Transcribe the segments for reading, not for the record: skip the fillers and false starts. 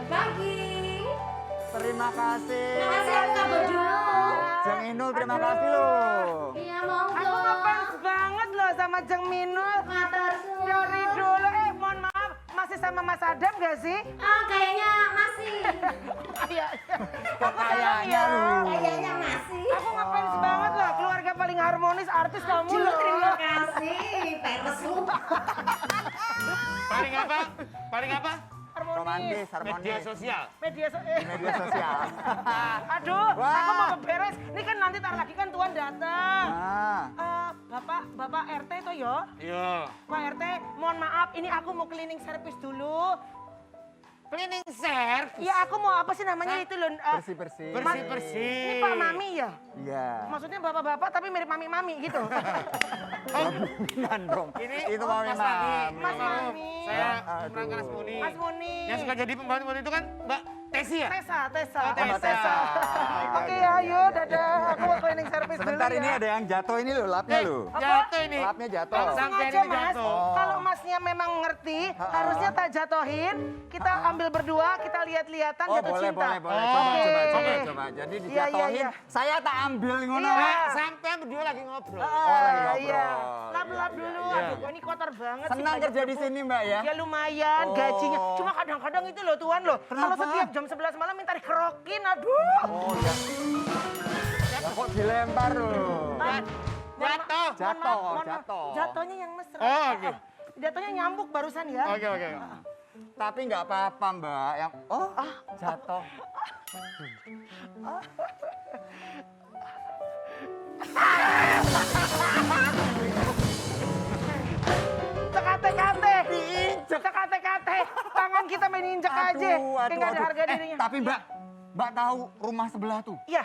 pagi. Terima kasih. Makasih aku kabur dulu. Jeng Inul, terima kasih loh. Iya monggo. Aku ngefans banget loh sama Jeng Minul. Matur Dari dulu, mohon maaf, masih sama Mas Adam gak sih? Oh kayaknya masih. Kok kayaknya lu? Kayaknya masih. Aku ngefans banget loh, keluarga paling harmonis artis kamu Aduh, loh. terima kasih. Peres lu. Paling apa? Paling apa? Romantis, Media harmonis. sosial. Media Media sosial. Aduh, Wah. aku mau beberes. Ini kan nanti tar lagi kan Tuan datang. Nah, Bapak RT itu yo. Iya. Pak RT, mohon maaf, ini aku mau cleaning service dulu. Cleaning service. Iya, aku mau apa sih namanya itu loh? bersih-bersih. Bersih-bersih. Ini Pak Mami ya? Iya. Maksudnya bapak-bapak tapi mirip mami-mami gitu. Bukan dong. Ini Itu mau Mas Madi. Mas Maaf, Mami. saya Aduh. Merangka Rasmuni. Mas Muni. Yang suka jadi pembantu waktu itu kan Mbak Tesi ya? Tessa. Oh, Sama Tessa. Tessa. Oke, ayo dadah. Aku mau cleaning service Sebentar dulu ini ya. ada yang jatuh ini loh, lapnya loh. Jatuh ini. Lapnya jatuh. Langsung. Sampai Sengaja ini mas, jatuh. kalau masnya memang ngerti, harusnya tak jatohin, kita ambil berdua, kita lihat-lihatan Oh jatuh boleh, cinta. boleh, boleh. Oh, Coba. Jadi Iya, dijatuhin, iya. saya tak ambil ngono. Iya. Mbak, sampai berdua lagi ngobrol. lagi ngobrol. Iya, lap-lap dulu. Iya. Aduh, kok ini kotor banget sih. Senang banyak kerja di debu. sini Mbak ya? Ya lumayan Oh. gajinya. Cuma kadang-kadang itu loh Tuan loh. Kalau Kenapa? setiap jam 11 malam minta dikerokin, aduh. Oh ya. Ya kok dilempar loh. Jatuh. Jatuh. Jatuhnya yang mesra. Oh, oke. Jatuhnya nyambuk barusan ya. Oke. Tapi nggak apa-apa Mbak. Yang jatuh. Sekate-kate. Sekate-kate. Tangan kita main injek aja. Kayak nggak ada harga dirinya. Tapi Mbak tahu rumah sebelah tuh, Iya.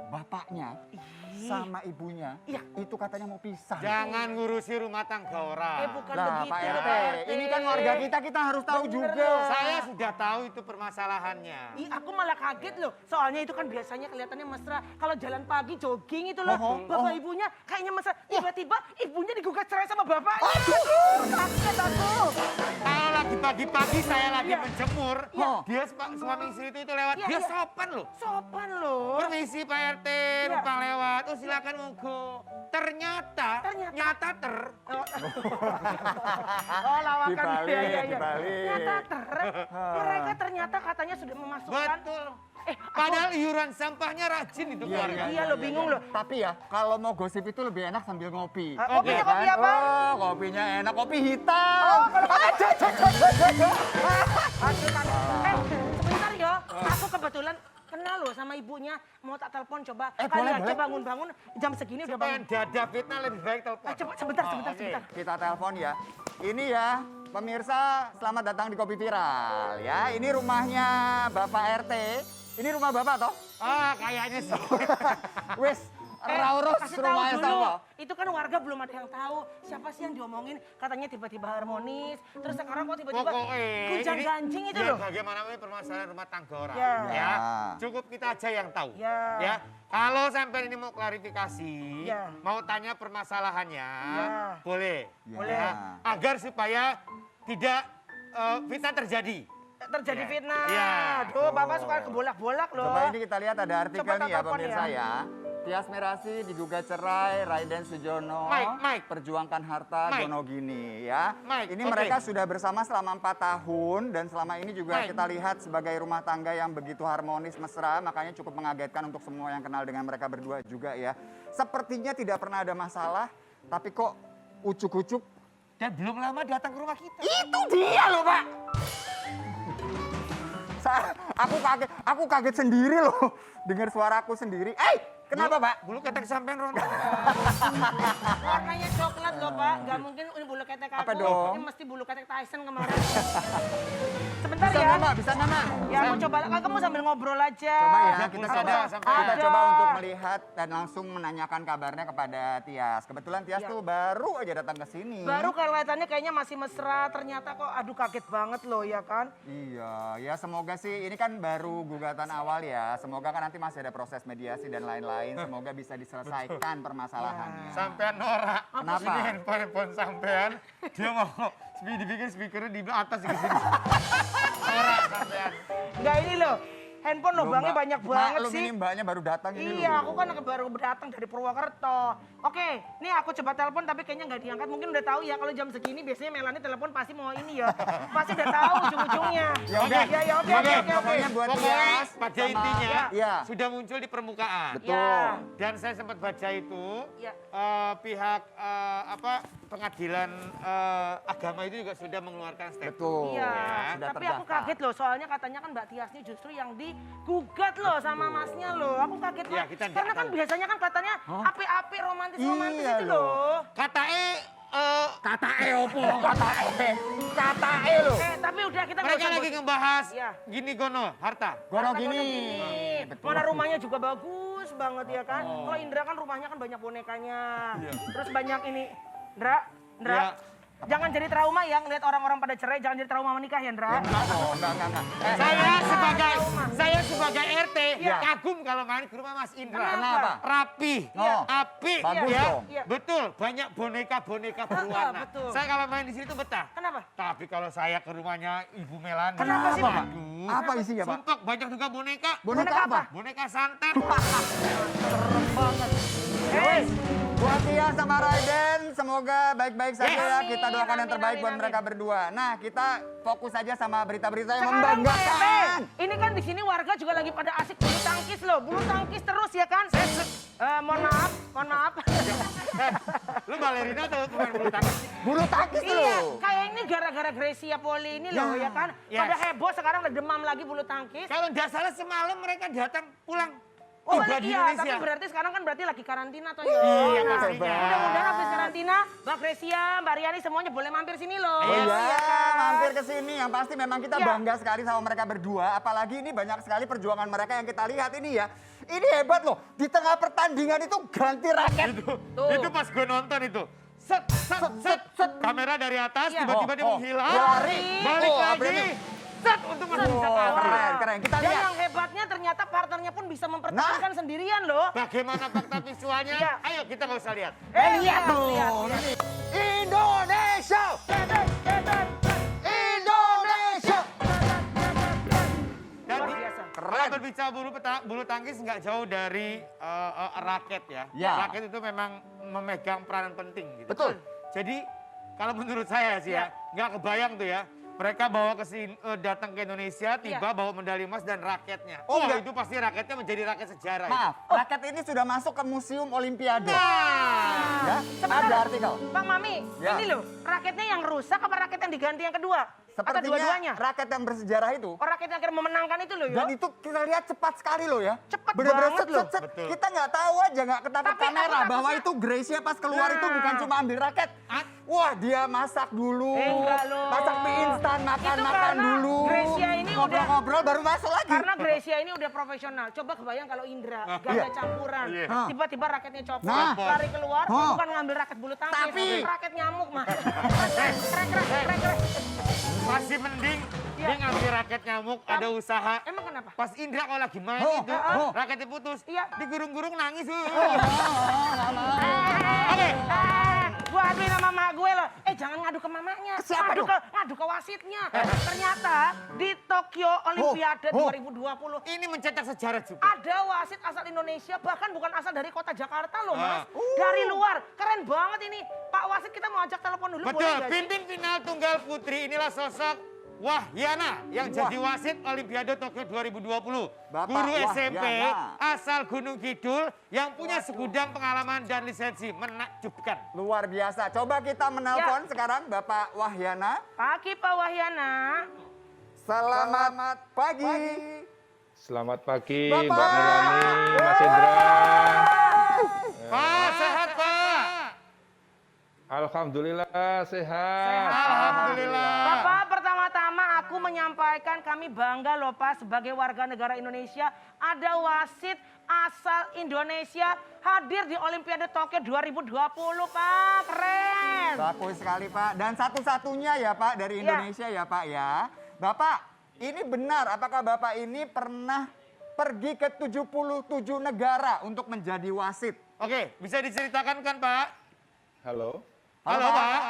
bapaknya sama ibunya Iya. itu katanya mau pisah. Jangan ngurusi rumah tangga orang. Bukan Lah begitu Pak loh, RT, Pak RT. ini kan warga kita harus tahu Bener juga. loh. Saya sudah tahu itu permasalahannya. Ih, aku malah kaget loh. Soalnya itu kan biasanya kelihatannya mesra. Kalau jalan pagi jogging itu loh. Bapak ibunya kayaknya mesra. Tiba-tiba ibunya digugat cerai sama bapaknya. Aduh, kaget aku. Kalau lagi pagi-pagi saya lagi Iya. menjemur, Iya. dia suami istri itu lewat, Iya, dia iya. sopan loh. Sopan loh. Permisi Pak RT, Iya. numpang lewat. Oh silakan monggo. Ternyata. Oh, lawakan. Dibalik, Iya, iya. dibalik. Mereka ternyata katanya sudah memasukkan. Betul. aku- Padahal iuran sampahnya rajin itu keluarga. Iya lo bingung loh. Tapi ya, kalau mau gosip itu lebih enak sambil ngopi. Kopinya Iya kopi kan? apa? Oh, kopinya enak, kopi hitam. Oh, kalau sebentar yo. Aku kebetulan kenal loh sama ibunya. Mau tak telepon coba. Kali boleh, aja boleh. bangun-bangun jam segini udah Supaya bangun. dada fitnah lebih baik telepon. Coba sebentar. oke. Kita telepon ya. Ini ya, pemirsa, selamat datang di Kopi Viral ya. Ini rumahnya Bapak RT. Ini rumah Bapak toh? Ah, kayaknya sih. Wes, Raurus Kasih tahu rumahnya dulu. sama. Itu kan warga belum ada yang tahu. Siapa sih yang diomongin? Katanya tiba-tiba harmonis. Terus sekarang kok tiba-tiba gunjang ganjing itu loh. Bagaimanapun permasalahan rumah tangga orang. Ya. Ya. Cukup kita aja yang tahu. Ya. Kalau sampai ini mau klarifikasi, Ya. mau tanya permasalahannya, Ya. boleh. Ya. Boleh. Agar supaya tidak fitnah terjadi. Terjadi Ya. fitnah. Ya. Aduh, Bapak suka kebolak-bolak loh. Coba ini kita lihat ada artikel Coba nih ya telepon pemirsa ya. ya. Tias Mirasih digugat cerai, Raiden Sujono, Mike. perjuangkan harta Mike. Gonogini ya. Mike, Ini oke. mereka sudah bersama selama 4 tahun dan selama ini juga Mike. kita lihat sebagai rumah tangga yang begitu harmonis mesra, makanya cukup mengagetkan untuk semua yang kenal dengan mereka berdua juga ya. Sepertinya tidak pernah ada masalah, tapi kok ucuk-ucuk. Dan belum lama datang ke rumah kita. Itu dia loh Pak. Aku kaget sendiri loh dengar suaraku sendiri. Kenapa Pak? Bulu ketek sampean Ron. Warnanya coklat loh Pak. Gak mungkin ini bulu ketek aku. Apa dong? Ini mesti bulu ketek Tyson kemarin. Sebentar Bisa ya. nggak Mbak? Bisa nggak Mbak? Ya aku coba. Kamu sambil ngobrol aja. Coba ya, Ada kita pulsa coba, sampai kita ada. coba untuk melihat dan langsung menanyakan kabarnya kepada Tias. Kebetulan Tias Ya. tuh baru aja datang ke sini. Baru kelihatannya kayaknya masih mesra. Ternyata kok aduh kaget banget loh ya kan. Iya, ya semoga sih ini kan baru gugatan awal ya. Semoga kan nanti masih ada proses mediasi dan lain-lain. Semoga bisa diselesaikan permasalahannya. Sampean norak. Kenapa? Ini handphone sampean. Dia mau dibikin speakernya di atas di sini. Norak sampean. Enggak ini loh. Handphone lubangnya banyak banget Maklum sih. ini mbaknya baru datang ini Iya, loh. aku kan baru datang dari Purwokerto. Oke, nih aku coba telepon tapi kayaknya nggak diangkat. Mungkin udah tahu ya kalau jam segini biasanya Melani telepon pasti mau ini ya. Pasti udah tahu ujung-ujungnya. Ya udah. Ya, oke. Pokoknya buat Pokoknya Tias pada sama- intinya Iya. sudah muncul di permukaan. Betul. Ya. Dan saya sempat baca itu Ya. pihak pengadilan agama itu juga sudah mengeluarkan statement. Betul. Iya, Sudah tapi aku terdaftar. kaget loh, soalnya katanya kan Mbak Tias ini justru yang digugat loh sama masnya loh. Aku kaget Ya, loh, kita nggak karena kan tahu. biasanya kan katanya api-api romantis-romantis Iya itu loh. loh. Katae Kata opo, kata lo. Tapi udah kita nggak mereka usah lagi ngebahas Iya. gini gono harta. Gono Kata-kata gini. Betul. Mana rumahnya juga bagus banget ya kan. Kalau Indra kan rumahnya kan banyak bonekanya. Terus banyak ini. Indra. Iya. Jangan jadi trauma ya ngeliat orang-orang pada cerai, jangan jadi trauma menikah ya Indra. Enggak. Saya sebagai RT Iya. kagum kalau main ke rumah Mas Indra. Kenapa? Rapi, Oh. apik, Bagus ya. dong. Iya. Betul, banyak boneka-boneka berwarna. betul. Saya kalau main di sini tuh betah. Kenapa? Tapi kalau saya ke rumahnya Ibu Melani. Kenapa sih, Pak? Aduh. Apa isinya, Pak? Sumpah banyak juga boneka. Boneka apa? Boneka santet. Guys, buat Tia sama Raiden, semoga baik-baik saja ya. Amin, Kita doakan yang amin, terbaik buat amin. mereka berdua. Nah, kita fokus saja sama berita-berita yang Sekarang Pak membanggakan. RT, ini kan di sini warga juga lagi pada asik bulu tangkis loh. Bulu tangkis terus ya kan? Mohon maaf. Lu balerina atau pemain bulu tangkis? Bulu tangkis tuh Iya, loh. kayak ini gara-gara Gracia Poli ini loh ya kan. Yes. Pada heboh sekarang udah demam lagi bulu tangkis. Kalau nggak salah semalam mereka datang pulang. Oh tiba di iya, Indonesia. tapi berarti sekarang kan berarti lagi karantina toh ya. Iya, Nah, pastinya. mudah-mudahan habis karantina, Mbak Gracia, Mbak Riani semuanya boleh mampir sini loh. Oh iya, kan? mampir ke sini. Yang pasti memang kita Iya. bangga sekali sama mereka berdua. Apalagi ini banyak sekali perjuangan mereka yang kita lihat ini ya. Ini hebat loh. Di tengah pertandingan itu ganti raket. Itu pas gue nonton itu. Set. Kamera dari atas, Iya. tiba-tiba dia Oh, menghilang. lari. Balik Oh, lagi. berarti. Set, untuk masih bisa Oh, tahan. keren. Kita Dan lihat. yang hebatnya ternyata partnernya pun bisa mempertahankan sendirian loh. Bagaimana fakta visualnya? Iya. Ayo kita nggak usah lihat. Lihat tuh. lihat. Ini. Indonesia. Indonesia. Dan Luar biasa. kalau berbicara bulu tangkis nggak jauh dari raket ya. Ya. Raket itu memang memegang peranan penting gitu. Betul. Jadi kalau menurut saya sih ya, nggak kebayang tuh ya. Mereka bawa ke sini, datang ke Indonesia, tiba bawa medali emas dan raketnya. Oh, Wah, enggak. itu pasti raketnya menjadi raket sejarah. Maaf, raket ini sudah masuk ke Museum Olimpiade. Nah, Ya, Sebentar, ada artikel. Bang Mami, Ya. ini loh, raketnya yang rusak apa raket yang diganti yang kedua? Atau Sepertinya dua-duanya? raket yang bersejarah itu. Oh, raket yang akhirnya memenangkan itu loh ya? Dan itu kita lihat cepat sekali loh ya. Cepat Bener-bener banget loh. set. Betul. Kita nggak tahu aja, nggak ketangkep Tapi aku kamera bahwa takutnya- itu Gracia pas keluar itu Nah. bukan cuma ambil raket. Wah, dia masak dulu. Enggak loh. Masak mie instan, Itu makan karena dulu. Gracia ini udah- ngobrol-ngobrol baru masuk lagi. Karena Gracia ini udah profesional. Coba kebayang kalau Indra, ganda Iya. campuran. Iya. Tiba-tiba raketnya copot, Nah. lari keluar, Oh. bukan ngambil raket bulu tangkis, Tapi- raket nyamuk mah. Krek. masih mending Iya. dia ngambil raket nyamuk, ada usaha. Emang kenapa? Pas Indra kalau lagi main Oh, itu, oh. raketnya putus. Iya. Digurung-gurung nangis. Oke. Gue aduin sama mama gue loh. Jangan ngadu ke mamanya. Siapa dong? Ngadu ke wasitnya. Ternyata di Tokyo Olimpiade Oh. 2020 Ini mencetak sejarah juga. ada wasit asal Indonesia, bahkan bukan asal dari kota Jakarta loh mas. Ah. Dari luar. Keren banget ini. Pak wasit kita mau ajak telepon dulu boleh Betul, nggak sih? pimpin final tunggal putri inilah sosok Wahyana yang jadi wasit Olimpiade Tokyo 2020. Bapak Guru SMP Wahyana. asal Gunung Kidul yang punya segudang pengalaman dan lisensi menakjubkan. Luar biasa. Coba kita menelpon Ya. sekarang Bapak Wahyana. Pagi Pak Wahyana. Selamat pagi. Selamat pagi Bapak. Mbak Melani, Mas Indra. Pak, sehat Pak. Alhamdulillah sehat. Alhamdulillah. Bapak, pertama-tama aku menyampaikan kami bangga loh Pak sebagai warga negara Indonesia. Ada wasit asal Indonesia hadir di Olimpiade Tokyo 2020 Pak. Keren. Bagus sekali Pak. Dan satu-satunya ya Pak dari Iya. Indonesia ya Pak ya. Bapak, ini benar apakah Bapak ini pernah pergi ke 77 negara untuk menjadi wasit? Oke, bisa diceritakan kan Pak? Halo. Halo Pak.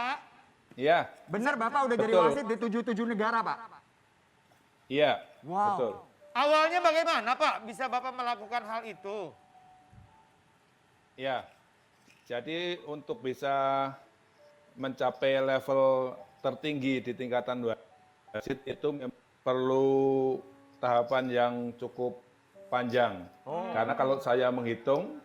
Iya, Benar Bapak udah jadi Betul. wasit di 77 negara Pak? iya. Wow. Betul. Awalnya bagaimana Pak bisa Bapak melakukan hal itu? Ya, jadi untuk bisa mencapai level tertinggi di tingkatan wasit itu perlu tahapan yang cukup panjang. Karena kalau saya menghitung,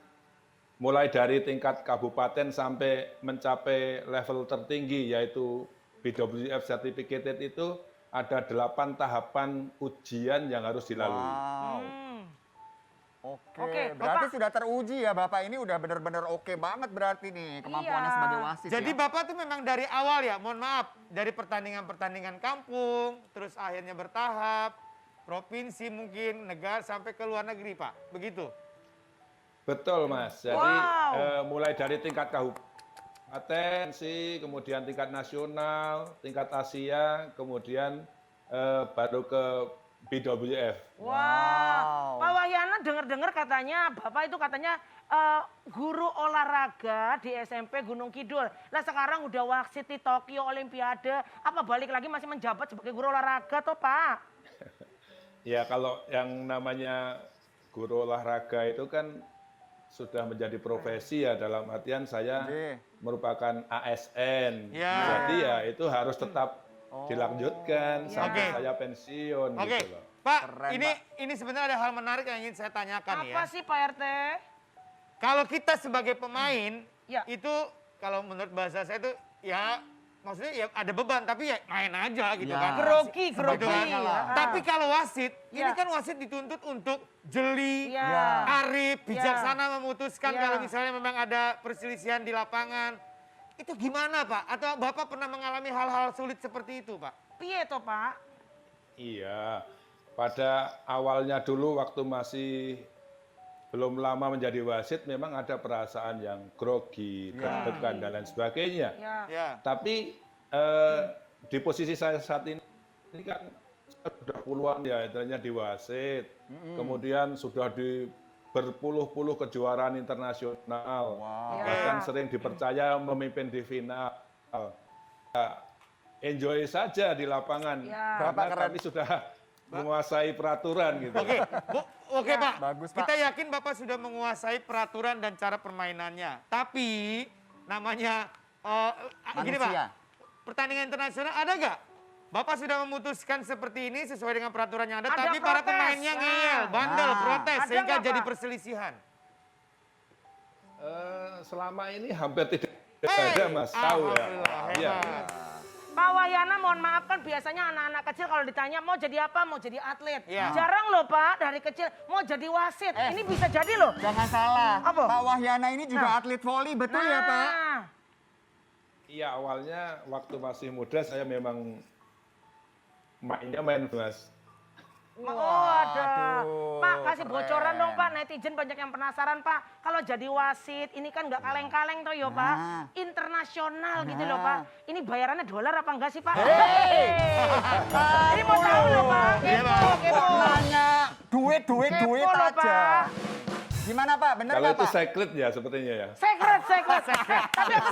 mulai dari tingkat kabupaten sampai mencapai level tertinggi yaitu BWF Certificated itu ada 8 tahapan ujian yang harus dilalui. Wow. Oke, Oke, berarti Bapak- sudah teruji ya Bapak ini udah benar-benar oke banget berarti nih kemampuannya Iya. sebagai wasit Jadi ya. Bapak tuh memang dari awal ya, mohon maaf, dari pertandingan-pertandingan kampung, terus akhirnya bertahap, provinsi mungkin, negara sampai ke luar negeri Pak, begitu? Betul Mas, jadi Wow. mulai dari tingkat kabupaten, kemudian tingkat nasional, tingkat Asia, kemudian baru ke BWF. Wah, Wow. Pak Wahyana dengar-dengar katanya Bapak itu katanya guru olahraga di SMP Gunung Kidul. Lah sekarang udah wasit di Tokyo Olimpiade, apa balik lagi masih menjabat sebagai guru olahraga toh Pak? Ya kalau yang namanya guru olahraga itu kan sudah menjadi profesi ya, dalam artian saya Oke. merupakan ASN. Ya. Jadi ya itu harus tetap dilanjutkan sampai Oke. saya pensiun Oke, gitu loh. Pak, Keren, ini sebenarnya ada hal menarik yang ingin saya tanyakan Apa ya. sih Pak RT? Kalau kita sebagai pemain, Ya. itu kalau menurut bahasa saya itu ya maksudnya ya ada beban tapi ya main aja gitu Ya. kan. Grogi, Gitu grogi. kan. Ya. Tapi kalau wasit, ini Ya. kan wasit dituntut untuk jeli, Ya. arif, bijaksana memutuskan Ya. kalau misalnya memang ada perselisihan di lapangan. Itu gimana Pak? Atau Bapak pernah mengalami hal-hal sulit seperti itu Pak? Piye toh Pak? Iya, pada awalnya dulu waktu masih belum lama menjadi wasit memang ada perasaan yang grogi, deg-degan dan lain sebagainya. Ya. Ya. Tapi di posisi saya saat ini kan sudah puluhan ya istilahnya di wasit, kemudian sudah di berpuluh-puluh kejuaraan internasional, Wow. bahkan Ya. sering dipercaya memimpin di final. Ya, enjoy saja di lapangan, Ya. karena Bapak keren. kami sudah menguasai peraturan gitu. Oke Pak, Bagus, Pak. kita yakin Bapak sudah menguasai peraturan dan cara permainannya. Tapi namanya gini Pak, Manusia. pertandingan internasional ada nggak? Bapak sudah memutuskan seperti ini sesuai dengan peraturan yang ada, Ada tapi para protes. pemainnya ngeyel, bandel, Nah. protes, Ada sehingga nggak, jadi Pak? perselisihan. Selama ini hampir tidak Hey, ada Mas, tahu ya. alhamdulillah, Iya. hebat. Pak Wahyana mohon maaf kan biasanya anak-anak kecil kalau ditanya mau jadi apa, mau jadi atlet. Iya. Jarang loh Pak dari kecil mau jadi wasit. Ini bisa jadi loh. Jangan salah, Apa? Pak Wahyana ini juga atlet voli, betul ya Pak? Nah, Iya, awalnya waktu masih muda saya memang mainnya main Mas. oh ada. Waduh, Pak kasih keren. bocoran dong Pak, netizen banyak yang penasaran Pak. Kalau jadi wasit ini kan nggak kaleng-kaleng toh yo Pak. Nah. Internasional gitu Nah. loh Pak. Ini bayarannya dolar apa enggak sih Pak? Hey! Ini mau tahu loh Pak. Iya, Kepo, Pak. kepo. Nanya duit Kepo loh, aja. Pak. Gimana Pak, bener Kalau nggak itu Pak? secret ya sepertinya ya. Secret. Tapi aku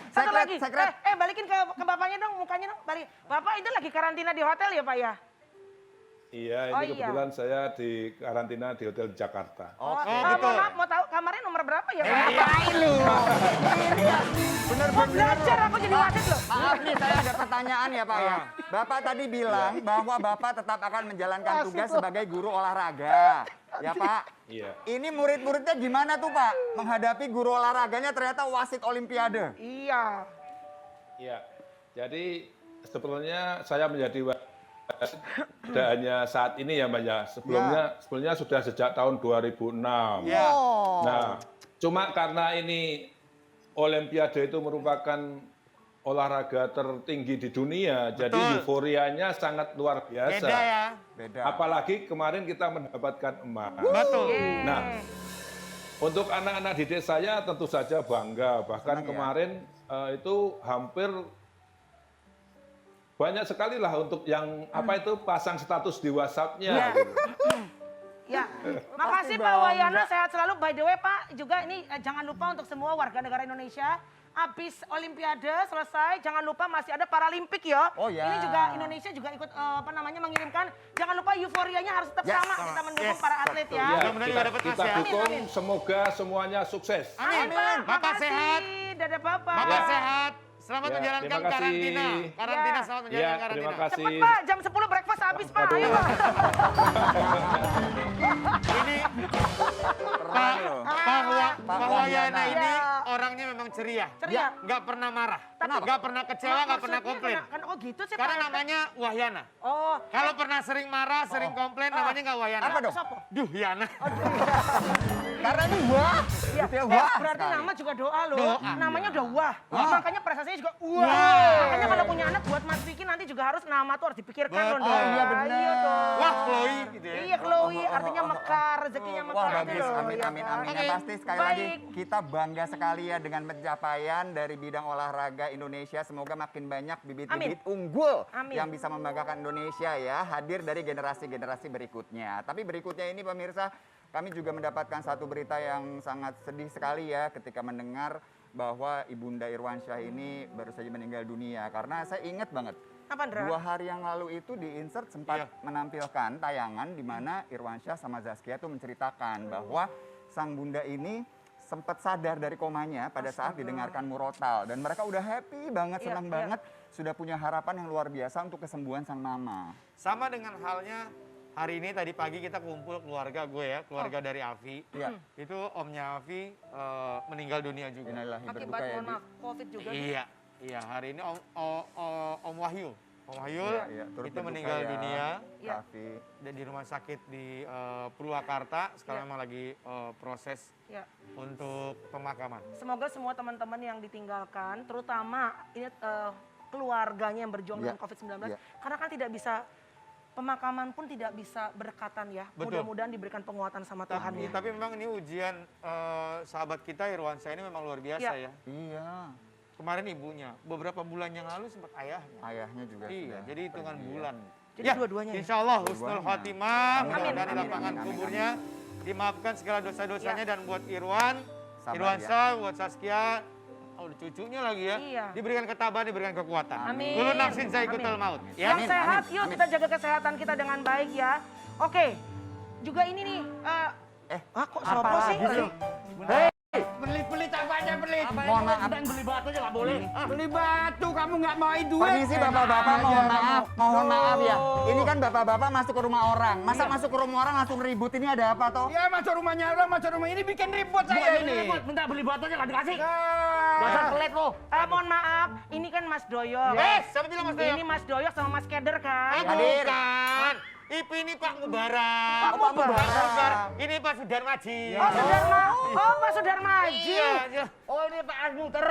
satu lagi. Secret. Balikin ke bapaknya dong, mukanya dong. Balik. Bapak itu lagi karantina di hotel ya Pak ya? Iya, Oh, ini iya. kebetulan saya di karantina di Hotel Jakarta. Oke. betul. Mohon maaf, mau tahu kamarnya nomor berapa ya Pak? Ngapain lu? Mau belajar aku jadi wasit loh. Maaf nih, saya ada pertanyaan ya Pak ya. Bapak tadi bilang bahwa Bapak tetap akan menjalankan tugas sebagai guru olahraga. Ya Pak? Iya. Ini murid-muridnya gimana tuh Pak? Menghadapi guru olahraganya ternyata wasit olimpiade. Iya. Iya. Jadi sebetulnya saya menjadi wasit tidak hanya saat ini ya Mbak ya. Sebelumnya sudah sejak tahun 2006. Ya. Oh. Nah, cuma karena ini Olimpiade itu merupakan olahraga tertinggi di dunia, jadi Betul. euforianya sangat luar biasa. Beda ya. Beda. Apalagi kemarin kita mendapatkan emas. Betul. Nah, untuk anak-anak didik saya tentu saja bangga. Bahkan Senang ya? kemarin itu hampir banyak sekali lah untuk yang apa itu pasang status di WhatsApp-nya. Iya. gitu. Ya, makasih Pak Wahyana, sehat selalu. By the way Pak, juga ini jangan lupa untuk semua warga negara Indonesia, habis Olimpiade selesai, jangan lupa masih ada Paralimpik ya. Oh ya. Ini juga Indonesia juga ikut mengirimkan. Jangan lupa euforianya harus tetap sama. Kita mendukung para atlet ya. Ya, Mudah-mudahan juga dapat kita Mas ya. dukung, Amin. semoga semuanya sukses. Amin. Pak. Bapak Makasih. sehat. Dadah Bapak. Bapak sehat. Selamat Ya, menjalankan terima kasih. karantina. Karantina Ya. selamat Ya, menjalankan terima karantina. kasih. Cepet Pak, jam 10 breakfast habis Pak. Aduh. Ayo Pak. Ini Keren loh. Pak Wahyana Iya. ini orangnya memang ceria. Ceria. Nggak pernah marah. Tapi- Nggak pernah kecewa, nggak pernah Maksudnya komplain. kan oh gitu sih Karena Pak. namanya Wahyana. Oh, Kalau pernah sering marah, sering komplain, namanya nggak Wahyana. Apa dong? siapa? Duh, Yana. Karena ini wah. Iya. Gitu ya, wah Berarti sekali. nama juga doa loh. Doa. Namanya udah wah. Wah. Makanya prestasinya juga wah. Wah. Makanya kalau punya anak buat Mas Vicky nanti juga harus nama tuh harus dipikirkan Betul. dong. Oh, iya benar. Iya dong. Wah, Chloe gitu ya. Iya Chloe, artinya mekar, rezekinya Wah mekar. bagus, gitu loh, amin ya amin kan? amin. Yang Oke. pasti sekali Baik. lagi kita bangga sekali ya dengan pencapaian dari bidang olahraga Indonesia. Semoga makin banyak bibit-bibit unggul Amin. yang bisa membanggakan Indonesia ya, hadir dari generasi-generasi berikutnya. Tapi berikutnya ini pemirsa, kami juga mendapatkan satu berita yang sangat sedih sekali ya ketika mendengar bahwa Ibunda Irwansyah ini baru saja meninggal dunia. Karena saya ingat banget, Apa Ndra? 2 hari yang lalu itu di Insert sempat Iya. menampilkan tayangan di mana Irwansyah sama Zaskia tuh menceritakan bahwa sang bunda ini sempat sadar dari komanya pada saat didengarkan murotal dan mereka udah happy banget, Iya, senang iya. banget, sudah punya harapan yang luar biasa untuk kesembuhan sang mama. Sama dengan halnya hari ini tadi pagi kita kumpul keluarga gue ya, keluarga dari Avi. Iya. Itu omnya Avi meninggal dunia juga. Innalillahi berduka Akibat ya, mohon Di. maaf, COVID juga. Iya, iya hari ini Om Wahyu. Om Wahyu Iya, iya, turut itu berduka meninggal ya, dunia Iya. Raffi. di rumah sakit di Purwakarta. Sekarang Iya. memang lagi proses Ya. untuk pemakaman. Semoga semua teman-teman yang ditinggalkan, terutama ini keluarganya yang berjuang Iya, dengan COVID-19, iya. karena kan tidak bisa, pemakaman pun tidak bisa berdekatan ya. Betul. Mudah-mudahan diberikan penguatan sama Tuhan ya. Tapi memang ini ujian sahabat kita Irwansyah ini memang luar biasa Iya. ya. Iya, Kemarin ibunya, beberapa bulan yang lalu sempat ayahnya. ayahnya juga Iya, sudah jadi hitungan pergi ya. bulan. Jadi dua-duanya ya? Insya Allah husnul Dua-duanya. khotimah, Amin, mudah-mudahan amin, dilapangkan amin, kuburnya, dimaafkan segala dosa-dosanya dan buat Irwan, Sabar Irwansyah, buat Saskia, cucunya lagi ya, Iya. diberikan ketabahan, diberikan ketakutan. Amin. Kulun nafsin za'iqatul Amin. maut. Yang Amin, sehat, amin, yuk amin. kita jaga kesehatan kita dengan baik ya. Oke, juga ini nih. Kok sopo sih? Pelit-pelit apa aja pelit? Mohon maaf. Dan beli batu aja nggak boleh. Beli batu kamu nggak mau duit. Permisi bapak-bapak, mohon maaf ya. Ini kan bapak-bapak masuk ke rumah orang. Masa masuk ke rumah orang langsung ribut, ini ada apa toh? Ya masuk rumahnya orang, masuk rumah ini bikin ribut saya ini. Ribut, minta beli batu aja nggak dikasih. Dasar pelit lo. Mohon maaf, ini kan Mas Doyok. Siapa bilang Mas Doyok? Ini Mas Doyok sama Mas Keder kan? Hadir. Bukan. ini Pak Mubarak. Pak Mubarak. Ini Pak Sudarmaji. Oh, Sudarma. Oh, Pak Sudarmaji. Iya. Oh ini Pak Asmuter.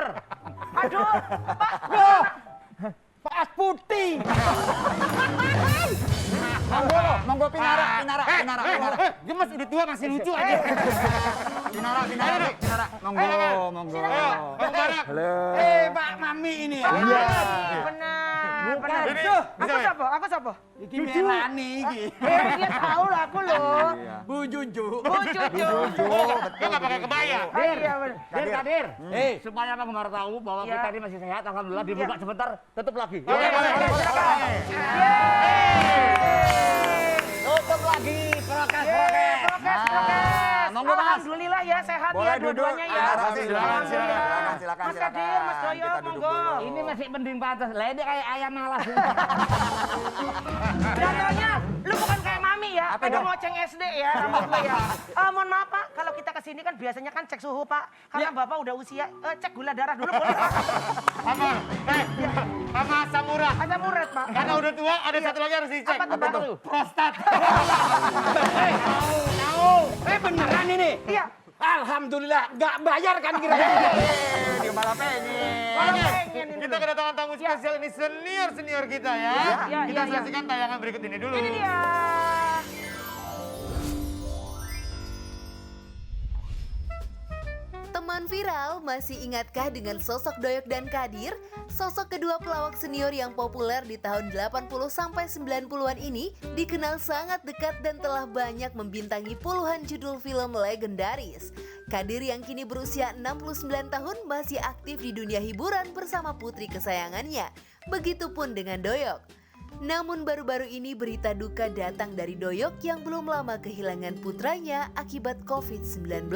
Aduh, Pak. Pak Asputi. Monggo Pinara. Gemes udah tua masih lucu aja. Pinara. Monggo. Pak Mubarak. Halo. Pak Mami ini. Iya. Benar. Bukan. Ini, Aku bisa ya? siapa? Aku siapa? Iki Melani iki. Dia tahu lah aku loh. Iya. Bu Juju. Bu Cucu. Dia nggak pakai kebaya. Oh, iya benar. Kadir. Supaya Pak Gemar tahu bahwa Iya. kita ini masih sehat, alhamdulillah dibuka sebentar, tutup lagi. Oke, boleh. Tutup lagi, prokes. Prokes. monggo, Mas. Alhamdulillah ya sehat Boleh ya duduk. dua-duanya ya. Silakan. Mas Kadir, Mas Doyo, Kita duduk monggo. dulu. Ini masih mending pantas. Lah ini kayak ayam malas. Contohnya, lu bukan kayak mami ya, Apa kayak dong? ngoceng SD ya, rambut lu ya. Mohon maaf Pak, kalau kita kesini kan biasanya kan cek suhu Pak. Karena Bapak udah usia, cek gula darah dulu boleh Pak. Sama asam urat. Ada murid Pak. Karena udah tua, ada satu lagi harus dicek. Apa tuh, Pak? Prostat. Beneran ini? Iya. Alhamdulillah, nggak bayar kan kira-kira. Dia malah pengen. Kalau Oke, pengen ini kita dulu. kedatangan tamu spesial ini senior kita ya. Iya, Kita iya. saksikan tayangan berikut ini dulu. Ini dia. Sobat Viral, masih ingatkah dengan sosok Doyok dan Kadir? Sosok kedua pelawak senior yang populer di tahun 80-90-an ini dikenal sangat dekat dan telah banyak membintangi puluhan judul film legendaris. Kadir yang kini berusia 69 tahun masih aktif di dunia hiburan bersama putri kesayangannya. Begitupun dengan Doyok. Namun baru-baru ini berita duka datang dari Doyok yang belum lama kehilangan putranya akibat COVID-19.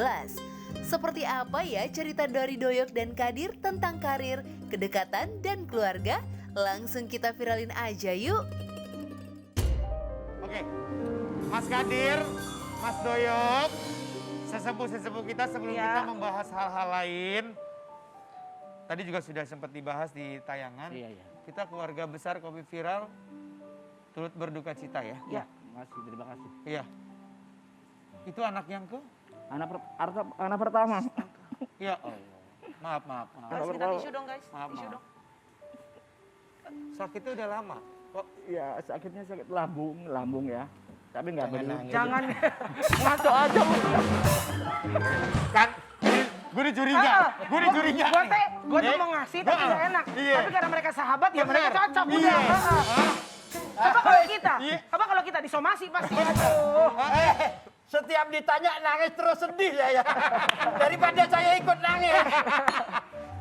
Seperti apa ya cerita dari Doyok dan Kadir tentang karir, kedekatan, dan keluarga? Langsung kita viralin aja yuk! Oke, Mas Kadir, Mas Doyok, sesepuh-sesepuh kita sebelum Iya. kita membahas hal-hal lain. Tadi juga sudah sempat dibahas di tayangan. Iya. Kita keluarga besar Kopi Viral turut berduka cita ya. Ya. Terima kasih. Iya. Itu anak yang ke? Anak pertama. Ya Allah. Maaf. Guys, minta tisu dong guys. Maaf, Tisu maaf. dong. Sakitnya udah lama. Kok Ya sakitnya sakit lambung ya. Tapi nggak Jangan beli. nangis. Jangan. Ngaco aja. kan gue dicuriga. Gue dicuriga. Gue tuh mau ngasih tapi gak enak. Iya. Tapi karena mereka sahabat ya mereka Bener. cocok Iya. udah. Iya. Coba kalau kita disomasi pasti. Aduh. Setiap ditanya nangis terus sedih saya. Daripada saya ikut nangis.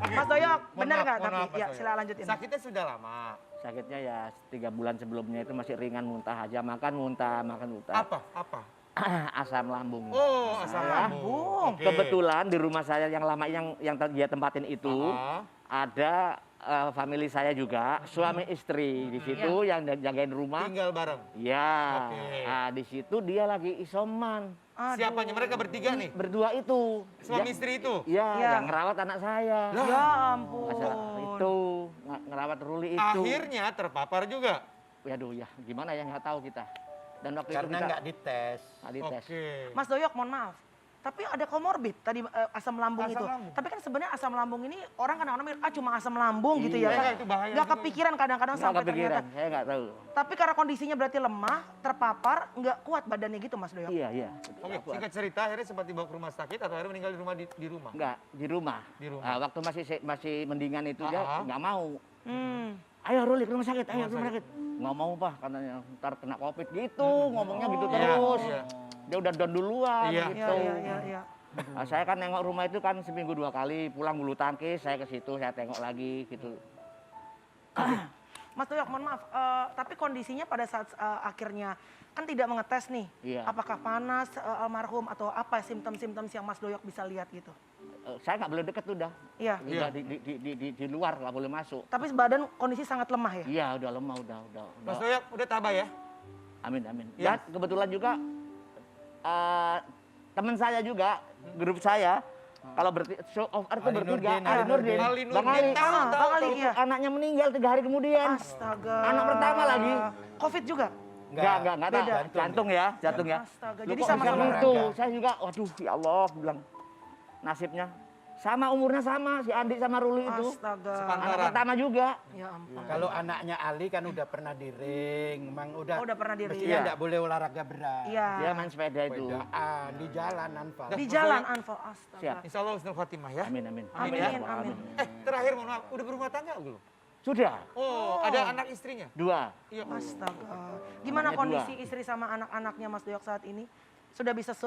Mas Doyok, Mohon benar maaf, nggak mohon tapi? maaf, Mas Ya Doyok. silakan lanjutin. Sakitnya sudah lama. Sakitnya ya 3 bulan sebelumnya itu masih ringan, muntah aja, makan muntah. Apa? Asam lambung. Oh, asam Saya- lambung. Oke. Kebetulan di rumah saya yang lama yang dia tempatin itu Ah. ada family saya juga, suami istri di situ yang jagain rumah. Tinggal bareng. Ya, Oke. nah, di situ dia lagi isoman. Aduh. Siapanya? Mereka bertiga nih? Berdua itu. Suami istri itu? Iya, Iya. yang ngerawat anak saya. Ya ampun. Masalah itu, ngerawat Ruli itu. Akhirnya terpapar juga? Waduh ya, gimana ya nggak tahu kita. Dan waktu Karena itu kita nggak dites. nggak dites. Oke. Mas Doyok, mohon maaf. Tapi ada komorbid tadi asam lambung Asam itu. lambung. Tapi kan sebenarnya asam lambung ini orang kadang-kadang mikir, cuma asam lambung gitu ya. Iya, kan? itu bahaya Nggak juga. kepikiran kadang-kadang Nggak sampai kepikiran, ternyata. saya nggak tahu. Tapi karena kondisinya berarti lemah, terpapar, nggak kuat badannya gitu Mas Doyok. Iya. Oke, singkat cerita akhirnya sempat dibawa ke rumah sakit atau akhirnya meninggal di rumah? Enggak, di rumah. Di rumah. Ah, waktu masih mendingan itu dia Ah. nggak mau. Hmm. Ayo Ruli ke rumah sakit, ayo Rumah ke rumah sakit. sakit. Nggak mau Pak, katanya ntar kena COVID gitu, ngomongnya gitu Iya, terus. iya. Dia udah down duluan Iya. gitu. Iya. Nah, saya kan nengok rumah itu kan seminggu 2 kali, pulang bulu tangkis, saya ke situ, saya tengok lagi gitu. Mas Doyok, mohon maaf. Tapi kondisinya pada saat akhirnya kan tidak mengetes nih. Iya. Apakah panas almarhum atau apa simptom-simptom yang Mas Doyok bisa lihat gitu? Saya nggak boleh deket udah. Iya. Udah di luar nggak boleh masuk. Tapi badan kondisi sangat lemah ya? Iya udah lemah udah. Mas Doyok, udah tabah ya? Amin. Iya. Dan kebetulan juga teman saya juga, grup saya, kalau show off air itu Ali bertiga, Nurdin, Ali Nurdin, Ali Bang Nurdin, Ali. tahu, tahu, Bang Ali, tahu. iya. Anaknya meninggal 3 hari kemudian. Astaga. Anak pertama lagi. Covid juga? Enggak tahu. Beda. Jantung ya. Astaga. Loh, Jadi kok sama-sama. bisa gitu? Saya juga, waduh ya Allah, bilang nasibnya. Sama umurnya sama, si Andi sama Ruli itu. Astaga. Anak pertama juga. Ya ampun. Kalau anaknya Ali kan udah pernah di ring, memang udah. Oh, udah pernah di ring. Mestinya Iya. nggak boleh olahraga berat. Iya. Dia main sepeda itu. Sepedaan di jalan Anfal. Di jalan Anfal. Astaga. Siap. Insya Allah husnul khotimah ya. Amin. Amin, Ya, amin. Terakhir mohon maaf, udah berumah tangga belum? Sudah, Oh, ada anak istrinya? 2. Iya. Astaga. Gimana Anaknya kondisi 2. istri sama anak-anaknya Mas Doyok saat ini? Sudah bisa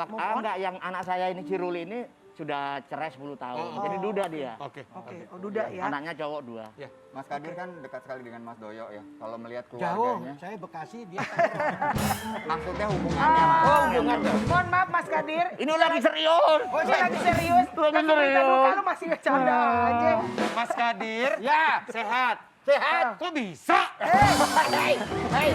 move on? Enggak, yang anak saya ini si Ruli ini sudah cerai 10 tahun. Oh. Jadi duda dia. Oke. Oke, oh duda ya. Anaknya cowok 2. Ya. Mas Kadir kan dekat sekali dengan Mas Doyok ya. Kalau melihat Jauh, keluarganya, saya Bekasi, dia maksudnya hubungannya Mas. hubungan dong. Mohon maaf Mas Kadir. Ini lagi serius. Oh, ini lagi serius. Lagi Kan berita serius. duka lu masih bercanda aja. Mas Kadir, Ya, sehat. sehat. Kok bisa? Hei,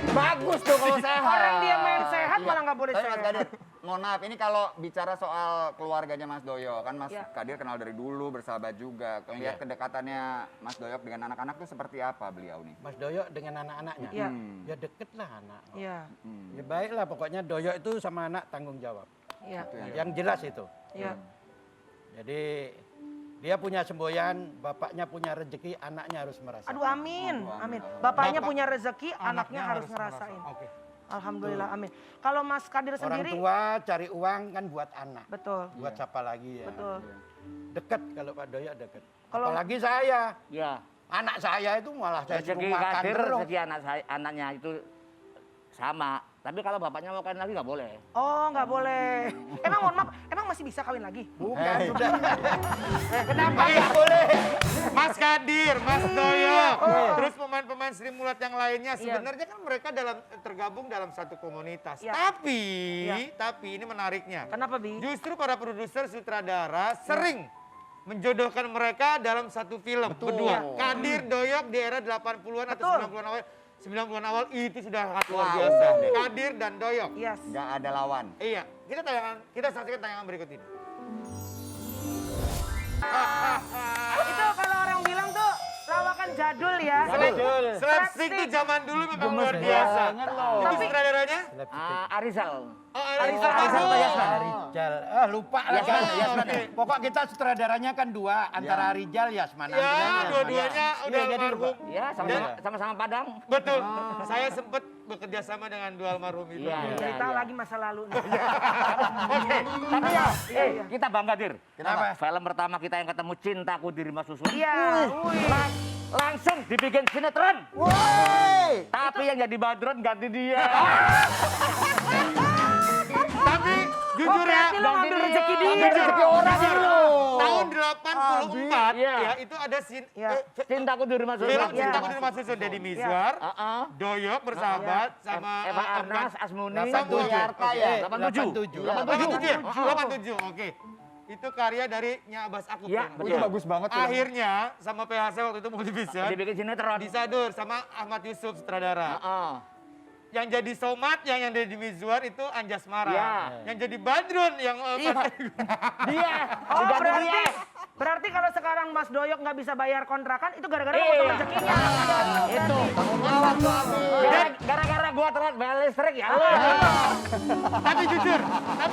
bagus tuh kalau sehat. Orang dia main sehat malah nggak boleh Tapi Mas sehat. Kadir, mohon maaf, ini kalau bicara soal keluarganya Mas Doyok, kan Mas Ya. Kadir kenal dari dulu, bersahabat juga. Lihat kedekatannya Mas Doyok dengan anak-anak tuh seperti apa beliau nih? Mas Doyok dengan anak-anaknya. Iya. Ya deket lah anak. Iya, Ya baiklah, pokoknya Doyok itu sama anak tanggung jawab. iya, Yang jelas itu. iya. Jadi dia punya semboyan, bapaknya punya rezeki, anaknya harus merasa. Aduh amin, amin. Bapaknya Bapak- punya rezeki, anaknya harus ngerasain. Oke. Alhamdulillah, amin. Kalau Mas Kadir Orang sendiri, tua cari uang kan buat anak. betul, Buat siapa lagi ya? betul. Dekat kalau Pak Doyo dekat. Kalau- Apalagi saya. Ya. Anak saya itu malah saya suruh Rezeki makan Kadir, terus. rezeki anaknya itu sama. Tapi kalau bapaknya mau kawin lagi nggak boleh. Oh, nggak boleh. Emang mohon maaf, emang masih bisa kawin lagi? Bukan, sudah. Kenapa nggak boleh? Mas Kadir, Mas Doyo, terus pemain-pemain Sri Mulat yang lainnya sebenarnya kan mereka tergabung dalam satu komunitas. Iya. Tapi ini menariknya. Kenapa, Bi? Justru para produser sutradara sering menjodohkan mereka dalam satu film berdua. Kadir, Doyok di era 80-an atau Betul. 90-an awal. 90-an awal itu sudah sangat luar biasa. Kadir dan Doyok. Yes. Nggak ada lawan. Iya, kita saksikan tayangan berikut ini. Itu kalau orang bilang tuh lawakan jadul ya. Slapstick itu zaman dulu memang luar biasa. Tapi sutradaranya? Arizal. Oh, Arizal Masuk. Rijal. Lupa lah. Yasman, kan. Yasman. Oke. Pokok kita sutradaranya kan dua. Antara Rijal, Yasman. Ya, dua-duanya udah jadi almarhum. Ya, sama-sama Padang. Betul. Saya sempat bekerja sama dengan dua almarhum itu. Iya. Cerita lagi masa lalu. Oke. Tapi ya, kita bangga, Dir. Kenapa? Film pertama kita yang ketemu Cintaku Dirimu Susun. Iya. Langsung dibikin sinetron. Woi! Tapi yang jadi Badron ganti dia. Tapi jujur ya, berarti lo ngambil rezeki dia. jujur, Rezeki orang jujur. lu. Tahun 84 Iya. ya itu ada Cintaku Dirimu Susun. film Iya. Cintaku di Rumah Susun Deddy Mizwar, Doyok bersahabat sama Eva Arnas, Asmuni. 87. Yarta ya? 87. 87. Oke. Itu karya dari Nya Abbas Akub. Iya, kan? betul. Itu bagus banget. filmnya. Akhirnya sama PHC waktu itu Multivision Dibikin sinetron. disadur sama Ahmad Yusuf sutradara. Heeh. Yang jadi Somat, yang jadi Mizwar itu Anjasmara. Iya. Yang jadi Badrun yang Dia. Oh, diganti dia. berarti kalau sekarang Mas Doyok nggak bisa bayar kontrakan itu gara-gara Iya. potong rezekinya. Itu. Gara-gara gua telat bayar listrik ya. tapi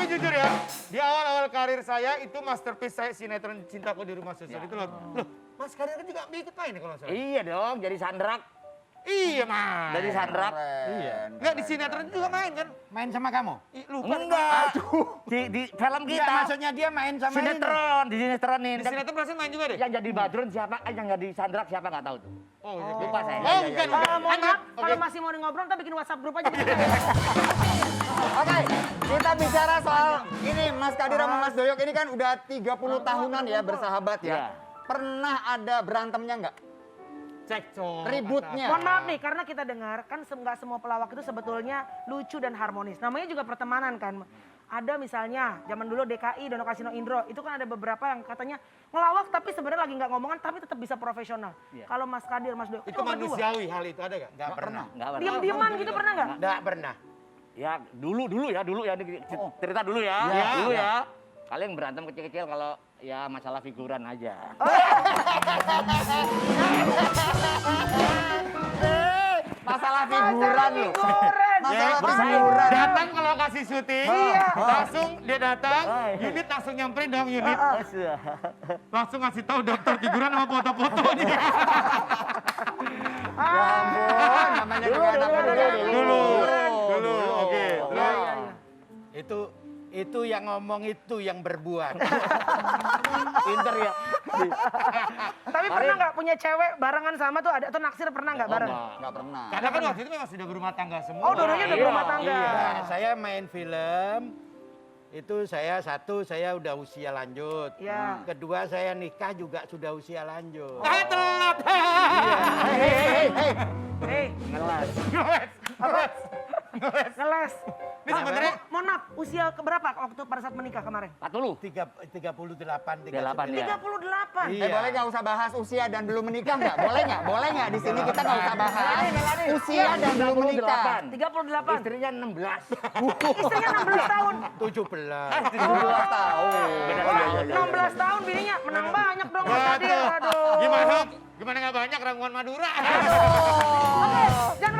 jujur ya, di awal-awal karir saya itu masterpiece saya sinetron Cintaku di Rumah Susun itu loh. Loh, Mas Kadir kan juga ikut main kalau nggak salah. Iya dong, jadi Sandrak. Iya, Mas. Dari Sandrak. Iya. Enggak di sinetron juga main kan? Main sama kamu? Lupa. Enggak. Di film Enggak, kita. maksudnya dia main sama ini. Sinetron, di sinetronin. Di sinetron berhasil main juga deh? Yang jadi Badrun siapa? Yang jadi Sandrak siapa nggak tahu tuh. Oh, iya. Lupa saya. Oh, bukan. Mohon maaf, Oke. kalau masih mau ngobrol kita bikin WhatsApp grup aja. Oke, kita bicara soal ini Mas Kadir sama Mas Doyok ini kan udah 30 tahunan ya bersahabat ya. Iya. Pernah ada berantemnya nggak? Cekcok. Ributnya? Mohon maaf nih, karena kita dengar kan nggak semua pelawak itu sebetulnya lucu dan harmonis. Namanya juga pertemanan kan. Ada misalnya zaman dulu DKI, Dono Kasino Indro, itu kan ada beberapa yang katanya ngelawak tapi sebenarnya lagi nggak ngomongan tapi tetap bisa profesional. Iya. Kalau Mas Kadir, Mas Doyok, Itu cuma berdua. manusiawi hal itu ada gak? Enggak pernah. Nggak pernah. Diam-diaman gitu pernah nggak? Enggak pernah. Ya dulu ya cerita dulu ya. Iya. Dulu ya. Kalian berantem kecil-kecil kalau ya masalah figuran aja. Masalah figuran loh. Masalah Ya, figuran. datang ke lokasi syuting, langsung dia datang, unit langsung nyamperin dong unit. Langsung ngasih tahu daftar figuran sama foto-fotonya. Ya ampun, namanya juga anak muda. Dulu, oke. Itu yang ngomong itu yang berbuat. Pinter ya. Tapi pernah nggak punya cewek barengan sama tuh ada atau naksir pernah nggak bareng? Nggak pernah. Karena kan waktu itu memang sudah berumah tangga semua. Oh, dulunya udah Iya, berumah tangga. Nah, saya main film itu saya udah usia lanjut. Iya. Kedua saya nikah juga sudah usia lanjut. Telat. Hei, Ngelas. ngeles. Ini sebenarnya Mohon maaf, usia keberapa waktu pada saat menikah kemarin? 40. 38, 38 ya. 38. Iya. Boleh nggak usah bahas usia dan belum menikah nggak? Boleh nggak? Boleh nggak? Di sini kita nggak usah bahas usia dan belum menikah. 38. Istrinya 16. Istrinya 16 tahun. 17. 17 tahun. Wah, 16 tahun bininya menang banyak dong Mas Kadir. Betul. Aduh. Gimana? Gimana nggak banyak ramuan Madura? Oke, jangan